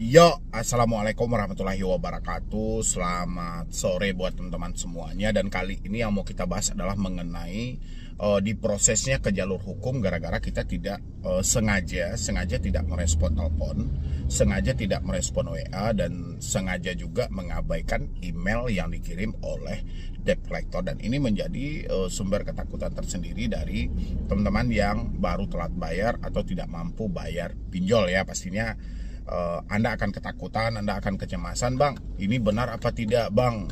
Yo, assalamualaikum warahmatullahi wabarakatuh. Selamat sore buat teman-teman semuanya. Dan kali ini yang mau kita bahas adalah mengenai diprosesnya ke jalur hukum gara-gara kita tidak sengaja tidak merespon telepon, sengaja tidak merespon WA, dan sengaja juga mengabaikan email yang dikirim oleh debt collector. Dan ini menjadi sumber ketakutan tersendiri dari teman-teman yang baru telat bayar atau tidak mampu bayar pinjol ya. Pastinya Anda akan ketakutan, Anda akan kecemasan, Bang, ini benar apa tidak, Bang?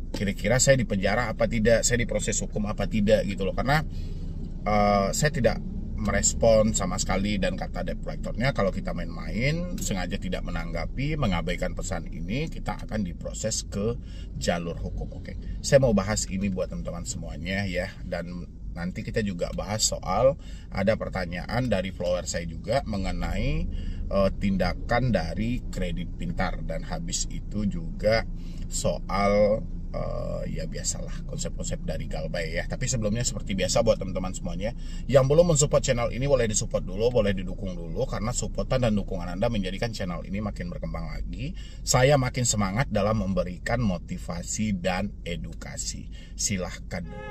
Kira-kira saya dipenjara apa tidak, saya diproses hukum apa tidak gitu loh. Karena saya tidak merespon sama sekali, dan kata debt collectornya kalau kita main-main, sengaja tidak menanggapi, mengabaikan pesan ini, kita akan diproses ke jalur hukum. Oke, saya mau bahas ini buat teman-teman semuanya ya. Dan nanti kita juga bahas soal, ada pertanyaan dari follower saya juga mengenai tindakan dari kredit pintar. Dan habis itu juga soal ya biasalah konsep-konsep dari Galbay ya. Tapi sebelumnya seperti biasa buat teman-teman semuanya yang belum mensupport channel ini, boleh disupport dulu, boleh didukung dulu, karena supportan dan dukungan Anda menjadikan channel ini makin berkembang lagi. Saya makin semangat dalam memberikan motivasi dan edukasi. Silahkan dulu.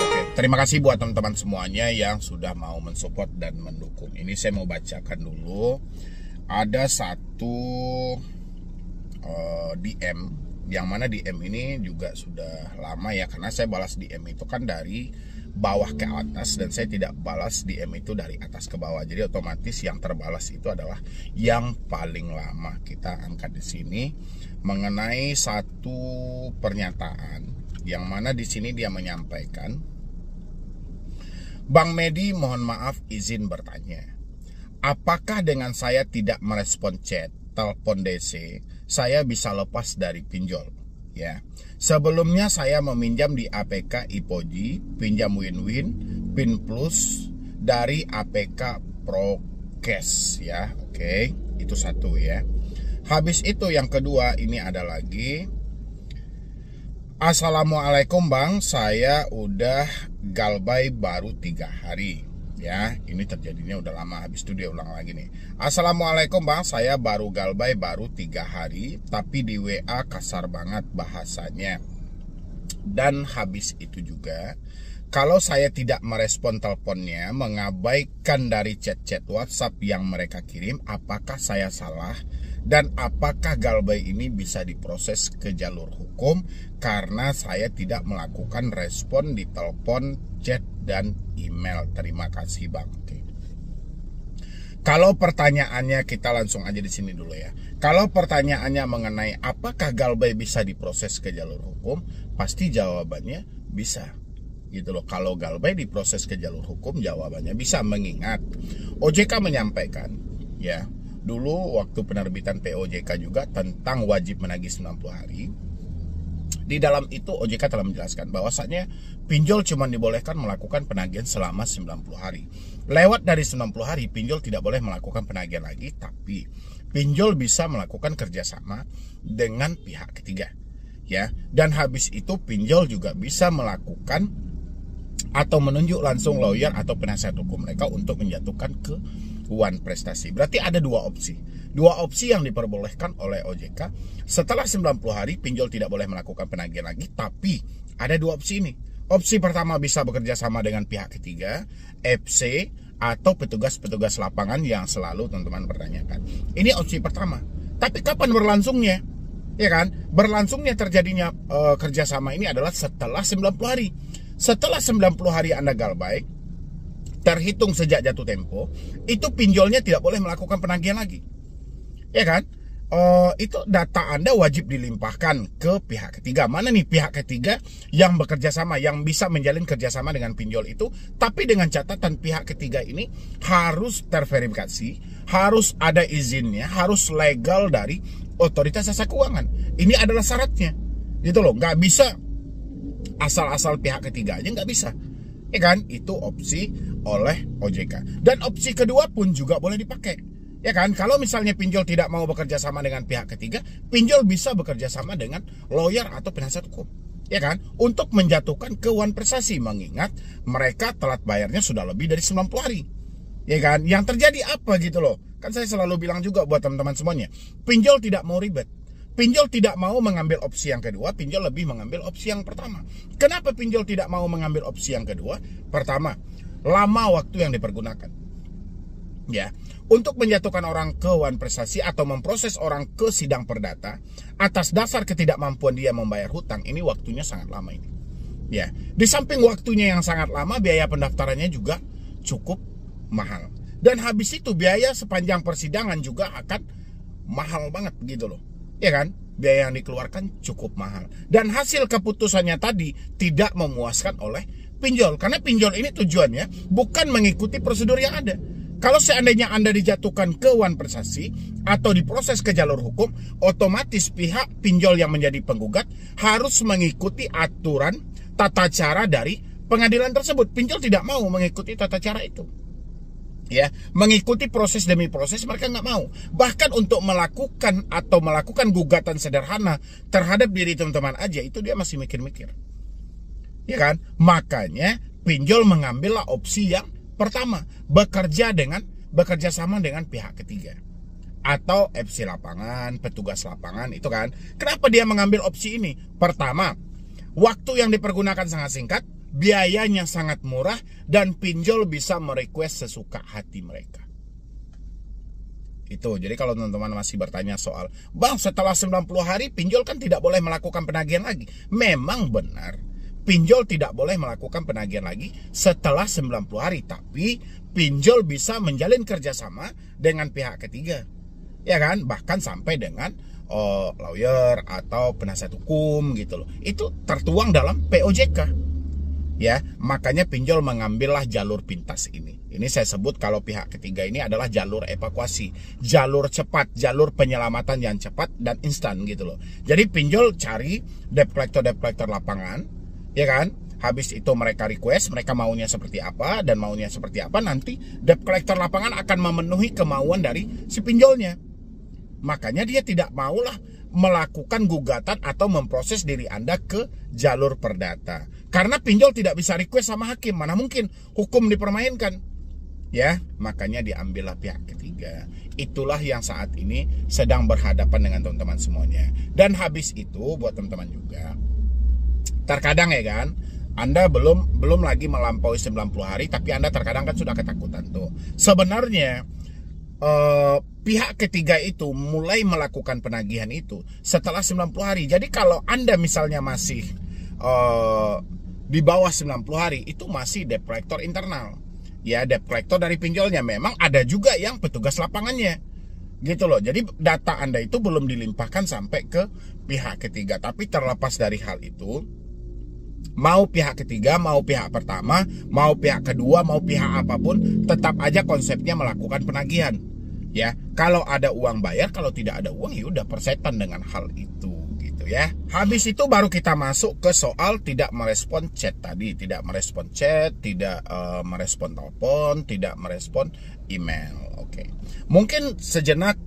Oke, terima kasih buat teman-teman semuanya yang sudah mau mensupport dan mendukung. Ini saya mau bacakan dulu. Ada satu DM, yang mana DM ini juga sudah lama ya, karena saya balas DM itu kan dari bawah ke atas, dan saya tidak balas DM itu dari atas ke bawah. Jadi otomatis yang terbalas itu adalah yang paling lama. Kita angkat di sini mengenai satu pernyataan yang mana di sini dia menyampaikan, Bang Medi, mohon maaf izin bertanya. Apakah dengan saya tidak merespon chat, telepon DC, saya bisa lepas dari pinjol? Ya. Sebelumnya saya meminjam di APK Ipoji, pinjam win-win, Pin Plus dari APK Prokes ya. Oke, itu satu ya. Habis itu yang kedua ini ada lagi. Assalamualaikum Bang, saya udah Galbay baru 3 hari. Ya, ini terjadinya udah lama. Habis itu dia ulang lagi nih. Assalamualaikum Bang, saya baru Galbay baru 3 hari, tapi di WA kasar banget bahasanya. Dan habis itu juga, kalau saya tidak merespon teleponnya, mengabaikan dari chat-chat WhatsApp yang mereka kirim, apakah saya salah? Dan apakah Galbay ini bisa diproses ke jalur hukum karena saya tidak melakukan respon di telepon, chat, dan email? Terima kasih Bang. Oke. Kalau pertanyaannya, kita langsung aja di sini dulu ya. Kalau pertanyaannya mengenai apakah Galbay bisa diproses ke jalur hukum, pasti jawabannya bisa. Gitu loh. Kalau Galbay diproses ke jalur hukum, jawabannya bisa, mengingat OJK menyampaikan ya. Dulu waktu penerbitan POJK juga tentang wajib menagih 90 hari. Di dalam itu OJK telah menjelaskan bahwasanya pinjol cuma dibolehkan melakukan penagihan selama 90 hari. Lewat dari 90 hari, pinjol tidak boleh melakukan penagihan lagi, tapi pinjol bisa melakukan kerjasama dengan pihak ketiga. Ya, dan habis itu pinjol juga bisa melakukan atau menunjuk langsung lawyer atau penasihat hukum mereka untuk menjatuhkan keuangan prestasi. Berarti ada dua opsi. Dua opsi yang diperbolehkan oleh OJK. Setelah 90 hari pinjol tidak boleh melakukan penagihan lagi, tapi ada dua opsi ini. Opsi pertama bisa bekerja sama dengan pihak ketiga, FC, atau petugas-petugas lapangan yang selalu teman-teman pertanyakan. Ini opsi pertama. Tapi kapan berlangsungnya? Ya kan? Berlangsungnya terjadinya kerjasama ini adalah setelah 90 hari. Setelah 90 hari Anda Galbay, terhitung sejak jatuh tempo, itu pinjolnya tidak boleh melakukan penagihan lagi. Ya kan? Itu data Anda wajib dilimpahkan ke pihak ketiga. Mana nih pihak ketiga yang bekerja sama, yang bisa menjalin kerjasama dengan pinjol itu, tapi dengan catatan pihak ketiga ini harus terverifikasi, harus ada izinnya, harus legal dari otoritas jasa keuangan. Ini adalah syaratnya. Gitu loh, nggak bisa asal-asal pihak ketiga aja, nggak bisa. Ya kan? Itu opsi oleh OJK. Dan opsi kedua pun juga boleh dipakai. Ya kan? Kalau misalnya pinjol tidak mau bekerja sama dengan pihak ketiga, pinjol bisa bekerja sama dengan lawyer atau penasihat hukum. ya kan, untuk menjatuhkan ke Wan Prestasi, mengingat mereka telat bayarnya sudah lebih dari 90 hari. Ya kan, yang terjadi apa gitu loh. Kan saya selalu bilang juga buat teman-teman semuanya, pinjol tidak mau ribet. Pinjol tidak mau mengambil opsi yang kedua, pinjol lebih mengambil opsi yang pertama. Kenapa pinjol tidak mau mengambil opsi yang kedua? Pertama, lama waktu yang dipergunakan. Ya, untuk menjatuhkan orang ke Wan Prestasi atau memproses orang ke sidang perdata atas dasar ketidakmampuan dia membayar hutang, ini waktunya sangat lama ini. Ya, di samping waktunya yang sangat lama, biaya pendaftarannya juga cukup mahal. Dan habis itu biaya sepanjang persidangan juga akan mahal banget gitu loh. Ya kan? Biaya yang dikeluarkan cukup mahal. Dan hasil keputusannya tadi tidak memuaskan oleh pinjol. Karena pinjol ini tujuannya bukan mengikuti prosedur yang ada. Kalau seandainya Anda dijatuhkan ke Wan Prestasi atau diproses ke jalur hukum, otomatis pihak pinjol yang menjadi penggugat harus mengikuti aturan tata cara dari pengadilan tersebut. Pinjol tidak mau mengikuti tata cara itu. Ya, mengikuti proses demi proses mereka nggak mau. Bahkan untuk melakukan gugatan sederhana terhadap diri teman-teman aja, itu dia masih mikir-mikir. Ya kan? Makanya pinjol mengambillah opsi yang pertama, bekerja sama dengan pihak ketiga atau FC lapangan, petugas lapangan itu kan. Kenapa dia mengambil opsi ini? Pertama, waktu yang dipergunakan sangat singkat, biayanya sangat murah, dan pinjol bisa merequest sesuka hati mereka. Itu, jadi kalau teman-teman masih bertanya soal, Bang, setelah 90 hari pinjol kan tidak boleh melakukan penagihan lagi. Memang benar, pinjol tidak boleh melakukan penagihan lagi setelah 90 hari. Tapi pinjol bisa menjalin kerjasama dengan pihak ketiga, ya kan? Bahkan sampai dengan lawyer atau penasihat hukum gitu loh. Itu tertuang dalam POJK. Ya, makanya pinjol mengambillah jalur pintas ini. Ini saya sebut kalau pihak ketiga ini adalah jalur evakuasi, jalur cepat, jalur penyelamatan yang cepat dan instan gitu loh. Jadi pinjol cari debt collector lapangan, ya kan? Habis itu mereka request, mereka maunya seperti apa dan maunya seperti apa, nanti debt collector lapangan akan memenuhi kemauan dari si pinjolnya. Makanya dia tidak maulah melakukan gugatan atau memproses diri Anda ke jalur perdata. Karena pinjol tidak bisa request sama hakim, mana mungkin hukum dipermainkan. Ya, makanya diambillah pihak ketiga. Itulah yang saat ini sedang berhadapan dengan teman-teman semuanya. Dan habis itu buat teman-teman juga, terkadang ya kan, Anda belum lagi melampaui 90 hari, tapi Anda terkadang kan sudah ketakutan tuh. Sebenarnya pihak ketiga itu mulai melakukan penagihan itu setelah 90 hari. Jadi kalau Anda misalnya masih di bawah 90 hari, itu masih debt collector internal. Ya, debt collector dari pinjolnya. Memang ada juga yang petugas lapangannya. Gitu loh. Jadi data Anda itu belum dilimpahkan sampai ke pihak ketiga. Tapi terlepas dari hal itu, mau pihak ketiga, mau pihak pertama, mau pihak kedua, mau pihak apapun, tetap aja konsepnya melakukan penagihan. Ya, kalau ada uang bayar, kalau tidak ada uang ya udah persetan dengan hal itu gitu ya. Habis itu baru kita masuk ke soal tidak merespon chat tadi, tidak merespon chat, tidak merespon telepon, tidak merespon email. Oke. Mungkin sejenak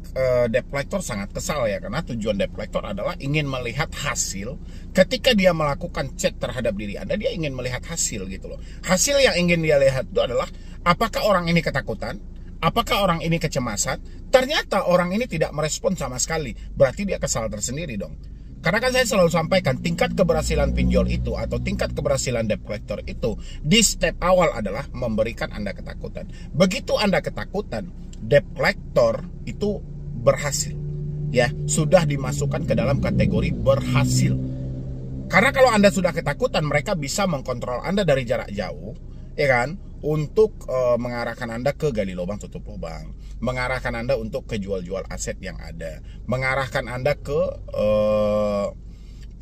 debt collector sangat kesal ya, karena tujuan debt collector adalah ingin melihat hasil. Ketika dia melakukan chat terhadap diri Anda, dia ingin melihat hasil gitu loh. Hasil yang ingin dia lihat itu adalah apakah orang ini ketakutan, apakah orang ini kecemasan. Ternyata orang ini tidak merespon sama sekali, berarti dia kesal tersendiri dong. Karena kan saya selalu sampaikan, tingkat keberhasilan pinjol itu atau tingkat keberhasilan debt collector itu di step awal adalah memberikan Anda ketakutan. Begitu Anda ketakutan, debt collector itu berhasil. Ya, sudah dimasukkan ke dalam kategori berhasil. Karena kalau Anda sudah ketakutan, mereka bisa mengkontrol Anda dari jarak jauh, ya kan? Untuk mengarahkan Anda ke gali lubang tutup lubang, mengarahkan Anda untuk ke jual-jual aset yang ada, mengarahkan Anda ke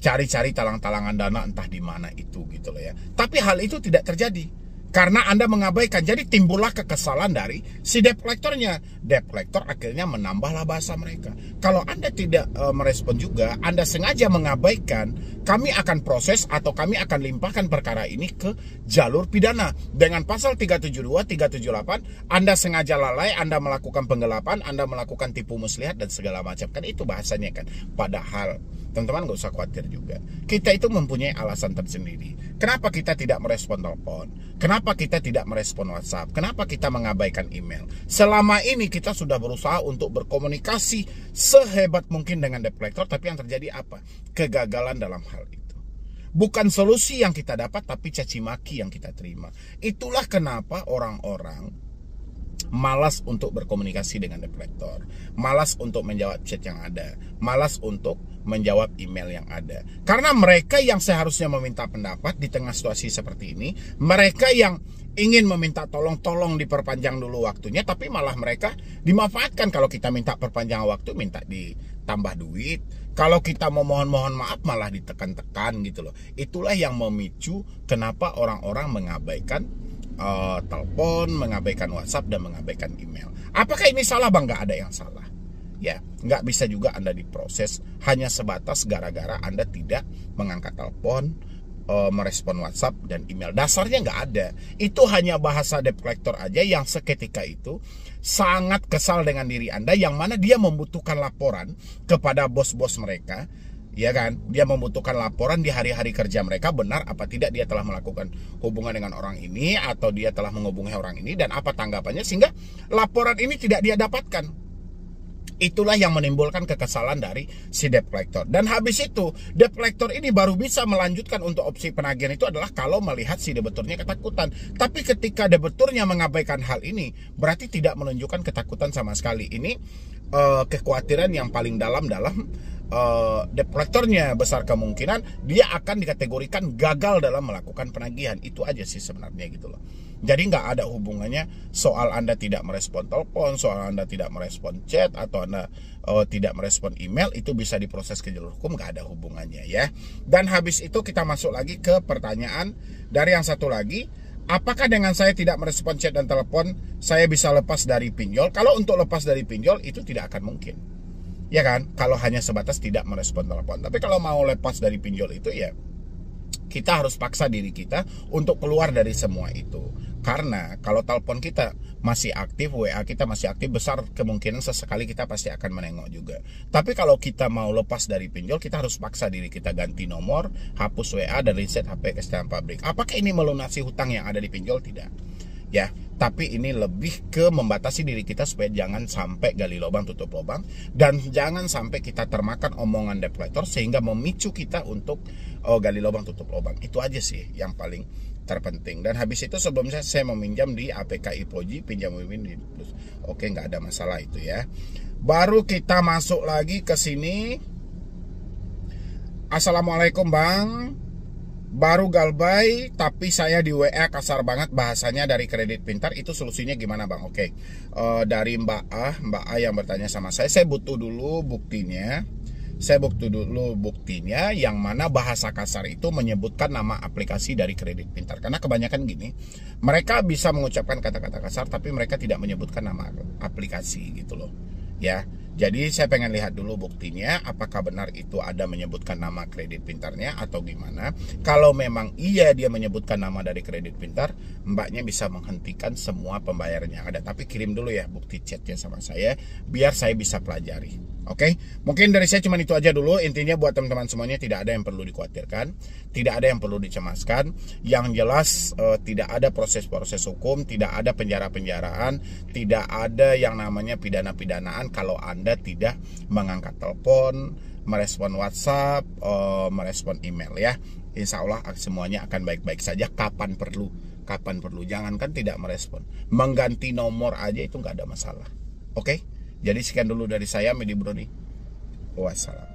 cari-cari talang-talangan dana entah di mana itu gitu loh ya. Tapi hal itu tidak terjadi karena Anda mengabaikan. Jadi timbullah kekesalan dari si debt collectornya. Debt collector akhirnya menambahlah bahasa mereka. Kalau Anda tidak merespon juga, Anda sengaja mengabaikan kami akan proses atau kami akan limpahkan perkara ini ke jalur pidana. Dengan pasal 372, 378, Anda sengaja lalai, Anda melakukan penggelapan, Anda melakukan tipu muslihat dan segala macam. Kan itu bahasanya kan. Padahal teman-teman gak usah khawatir juga. Kita itu mempunyai alasan tersendiri. Kenapa kita tidak merespon telepon? Kenapa kita tidak merespon WhatsApp? Kenapa kita mengabaikan email? Selama ini kita sudah berusaha untuk berkomunikasi sehebat mungkin dengan debt collector, tapi yang terjadi apa? Kegagalan dalam hal itu. Bukan solusi yang kita dapat, tapi caci maki yang kita terima. Itulah kenapa orang-orang malas untuk berkomunikasi dengan debt collector, malas untuk menjawab chat yang ada, malas untuk menjawab email yang ada. Karena mereka yang seharusnya meminta pendapat di tengah situasi seperti ini, mereka yang ingin meminta tolong diperpanjang dulu waktunya, tapi malah mereka dimanfaatkan. Kalau kita minta perpanjang waktu, minta ditambah duit. Kalau kita mau mohon maaf, malah ditekan-tekan gitu loh. Itulah yang memicu kenapa orang-orang mengabaikan telepon, mengabaikan WhatsApp, dan mengabaikan email. Apakah ini salah bang? Nggak ada yang salah. Ya, nggak bisa juga Anda diproses hanya sebatas gara-gara Anda tidak mengangkat telepon, merespon WhatsApp dan email. Dasarnya nggak ada. Itu hanya bahasa debt collector aja yang seketika itu sangat kesal dengan diri Anda, yang mana dia membutuhkan laporan kepada bos-bos mereka. Ya kan, dia membutuhkan laporan di hari-hari kerja mereka, benar apa tidak dia telah melakukan hubungan dengan orang ini, atau dia telah menghubungi orang ini, dan apa tanggapannya, sehingga laporan ini tidak dia dapatkan. Itulah yang menimbulkan kekesalan dari si debt collector. Dan habis itu, debt collector ini baru bisa melanjutkan untuk opsi penagihan itu adalah kalau melihat si debiturnya ketakutan. Tapi ketika debiturnya mengabaikan hal ini, berarti tidak menunjukkan ketakutan sama sekali. Ini kekhawatiran yang paling dalam debt collectornya. Besar kemungkinan dia akan dikategorikan gagal dalam melakukan penagihan. Itu aja sih sebenarnya gitu loh. Jadi nggak ada hubungannya soal Anda tidak merespon telepon, soal Anda tidak merespon chat, atau Anda tidak merespon email, itu bisa diproses ke jalur hukum, nggak ada hubungannya ya. Dan habis itu kita masuk lagi ke pertanyaan dari yang satu lagi. Apakah dengan saya tidak merespon chat dan telepon, saya bisa lepas dari pinjol? Kalau untuk lepas dari pinjol itu tidak akan mungkin. Ya kan? Kalau hanya sebatas tidak merespon telepon. Tapi kalau mau lepas dari pinjol itu ya kita harus paksa diri kita untuk keluar dari semua itu. Karena kalau telepon kita masih aktif, WA kita masih aktif, besar kemungkinan sesekali kita pasti akan menengok juga. Tapi kalau kita mau lepas dari pinjol, kita harus paksa diri kita ganti nomor, hapus WA, dan reset HP ke setelan pabrik. Apakah ini melunasi hutang yang ada di pinjol? Tidak. Ya, tapi ini lebih ke membatasi diri kita supaya jangan sampai gali lubang tutup lubang, dan jangan sampai kita termakan omongan debt collector sehingga memicu kita untuk gali lubang tutup lubang. Itu aja sih yang paling terpenting. Dan habis itu sebelumnya saya meminjam di APK Ipoji, pinjam Wiwin di Plus. Oke, nggak ada masalah itu ya. Baru kita masuk lagi ke sini. Assalamualaikum bang. Baru galbay, tapi saya di WA kasar banget bahasanya dari Kredit Pintar. Itu solusinya gimana bang? Oke, dari Mbak A yang bertanya sama saya butuh dulu buktinya. Yang mana bahasa kasar itu menyebutkan nama aplikasi dari Kredit Pintar. Karena kebanyakan gini, mereka bisa mengucapkan kata-kata kasar, tapi mereka tidak menyebutkan nama aplikasi gitu loh. Ya, jadi saya pengen lihat dulu buktinya, apakah benar itu ada menyebutkan nama Kredit Pintarnya atau gimana. Kalau memang iya dia menyebutkan nama dari Kredit Pintar, mbaknya bisa menghentikan semua pembayaran yang ada. Tapi kirim dulu ya bukti chatnya sama saya, biar saya bisa pelajari. Oke, mungkin dari saya cuma itu aja dulu. Intinya buat teman-teman semuanya tidak ada yang perlu dikhawatirkan, tidak ada yang perlu dicemaskan. Yang jelas tidak ada proses-proses hukum, tidak ada penjara-penjaraan, tidak ada yang namanya pidana-pidanaan kalau Anda tidak mengangkat telepon, merespon WhatsApp, merespon email ya. Insya Allah semuanya akan baik-baik saja kapan perlu. Jangankan tidak merespon, mengganti nomor aja itu nggak ada masalah. Oke, jadi sekian dulu dari saya, Medi Broni. Wassalam.